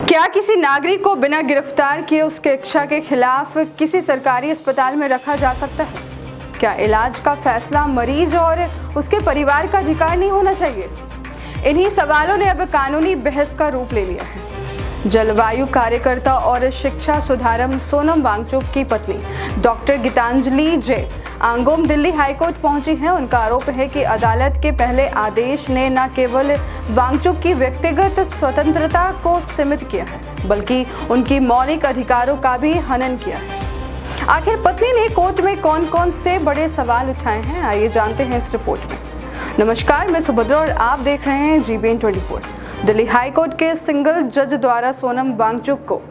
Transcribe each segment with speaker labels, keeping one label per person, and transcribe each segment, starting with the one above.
Speaker 1: क्या किसी नागरिक को बिना गिरफ्तार किए उसके इच्छा के खिलाफ किसी सरकारी अस्पताल में रखा जा सकता है? क्या इलाज का फैसला मरीज और उसके परिवार का अधिकार नहीं होना चाहिए? इन्हीं सवालों ने अब कानूनी बहस का रूप ले लिया है। जलवायु कार्यकर्ता और शिक्षा सुधारम सोनम वांगचुक की पत्नी डॉक्टर गीतांजलि जे आंगोम दिल्ली हाईकोर्ट पहुंची हैं। उनका आरोप है कि अदालत के पहले आदेश ने न केवल वांगचुक की व्यक्तिगत स्वतंत्रता को सीमित किया है, बल्कि उनकी मौलिक अधिकारों का भी हनन किया है। आखिर पत्नी ने कोर्ट में कौन कौन से बड़े सवाल उठाए हैं, आइए जानते हैं इस रिपोर्ट में। नमस्कार, मैं सुभद्रा और आप देख रहे हैं GBN24। दिल्ली हाईकोर्ट के सिंगल जज द्वारा सोनम वांगचुक को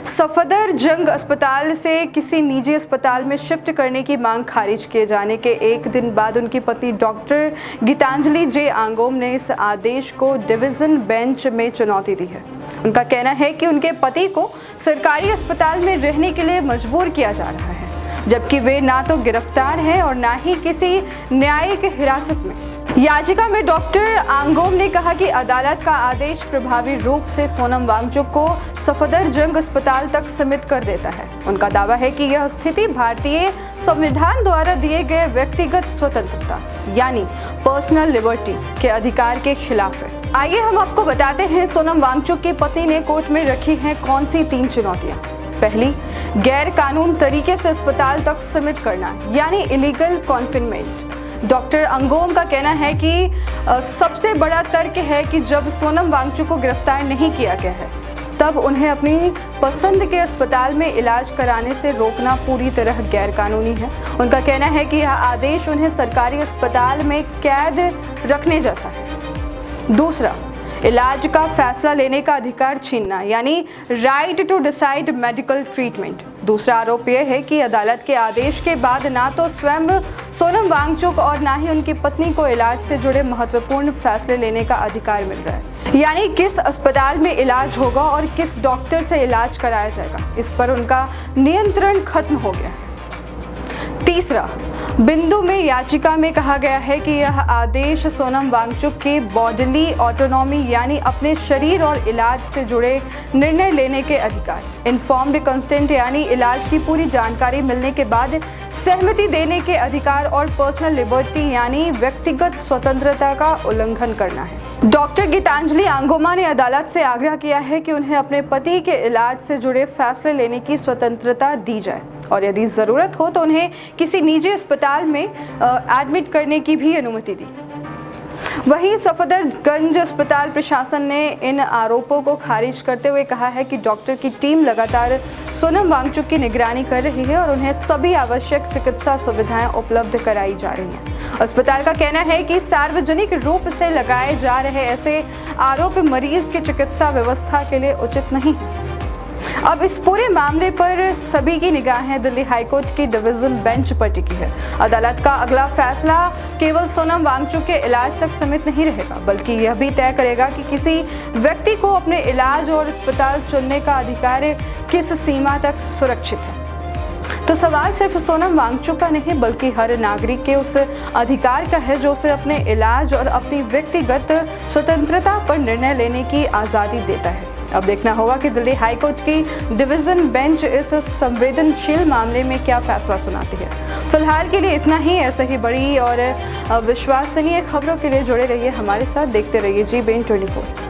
Speaker 1: सफदरजंग अस्पताल से किसी निजी अस्पताल में शिफ्ट करने की मांग खारिज किए जाने के एक दिन बाद उनकी पत्नी डॉक्टर गीतांजलि जे आंगोम ने इस आदेश को डिवीजन बेंच में चुनौती दी है। उनका कहना है कि उनके पति को सरकारी अस्पताल में रहने के लिए मजबूर किया जा रहा है, जबकि वे ना तो गिरफ्तार हैं और ना ही किसी न्यायिक हिरासत में। याचिका में डॉक्टर आंगोम ने कहा कि अदालत का आदेश प्रभावी रूप से सोनम वांगचुक को सफदरजंग अस्पताल तक सीमित कर देता है। उनका दावा है कि यह स्थिति भारतीय संविधान द्वारा दिए गए व्यक्तिगत स्वतंत्रता यानी पर्सनल लिबर्टी के अधिकार के खिलाफ है। आइए हम आपको बताते हैं सोनम वांगचुक की पत्नी ने कोर्ट में रखी हैं कौन सी 3 चुनौतियां। पहली, गैर कानून तरीके से अस्पताल तक सीमित करना यानी इलीगल कॉन्फिनमेंट। डॉक्टर अंगोम का कहना है कि सबसे बड़ा तर्क है कि जब सोनम वांगचुक को गिरफ्तार नहीं किया गया है, तब उन्हें अपनी पसंद के अस्पताल में इलाज कराने से रोकना पूरी तरह गैर कानूनी है। उनका कहना है कि यह आदेश उन्हें सरकारी अस्पताल में कैद रखने जैसा है। दूसरा, इलाज का फैसला लेने का अधिकार छीनना यानी right to decide medical treatment. दूसरा आरोप यह है कि अदालत के आदेश के बाद ना तो स्वयं सोनम वांगचुक और ना ही उनकी पत्नी को इलाज से जुड़े महत्वपूर्ण फैसले लेने का अधिकार मिल रहा है, यानी किस अस्पताल में इलाज होगा और किस डॉक्टर से इलाज कराया जाएगा, इस पर उनका नियंत्रण खत्म हो गया है। तीसरा बिंदु में याचिका में कहा गया है कि यह आदेश सोनम वांगचुक की बॉडीली ऑटोनॉमी यानी अपने शरीर और इलाज से जुड़े निर्णय लेने के अधिकार, इन्फॉर्म्ड कंसेंट यानी इलाज की पूरी जानकारी मिलने के बाद सहमति देने के अधिकार और पर्सनल लिबर्टी यानी व्यक्तिगत स्वतंत्रता का उल्लंघन करना है। डॉक्टर गीतांजलि आंगोमा ने अदालत से आग्रह किया है कि उन्हें अपने पति के इलाज से जुड़े फैसले लेने की स्वतंत्रता दी जाए और यदि ज़रूरत हो तो उन्हें किसी निजी अस्पताल में एडमिट करने की भी अनुमति दी। वहीं सफदरजंग अस्पताल प्रशासन ने इन आरोपों को खारिज करते हुए कहा है कि डॉक्टर की टीम लगातार सोनम वांगचुक की निगरानी कर रही है और उन्हें सभी आवश्यक चिकित्सा सुविधाएं उपलब्ध कराई जा रही हैं। अस्पताल का कहना है कि सार्वजनिक रूप से लगाए जा रहे ऐसे आरोप मरीज की चिकित्सा व्यवस्था के लिए उचित नहीं है। अब इस पूरे मामले पर सभी की निगाहें दिल्ली हाईकोर्ट की डिवीजन बेंच पर टिकी है। अदालत का अगला फैसला केवल सोनम वांगचुक के इलाज तक सीमित नहीं रहेगा, बल्कि यह भी तय करेगा कि किसी व्यक्ति को अपने इलाज और अस्पताल चुनने का अधिकार किस सीमा तक सुरक्षित है। तो सवाल सिर्फ सोनम वांगचुक का नहीं, बल्कि हर नागरिक के उस अधिकार का है जो उसे अपने इलाज और अपनी व्यक्तिगत स्वतंत्रता पर निर्णय लेने की आज़ादी देता है। अब देखना होगा कि दिल्ली हाईकोर्ट की डिवीजन बेंच इस संवेदनशील मामले में क्या फैसला सुनाती है। फिलहाल के लिए इतना ही। ऐसे ही बड़ी और विश्वसनीय खबरों के लिए जुड़े रहिए हमारे साथ, देखते रहिए GBN24।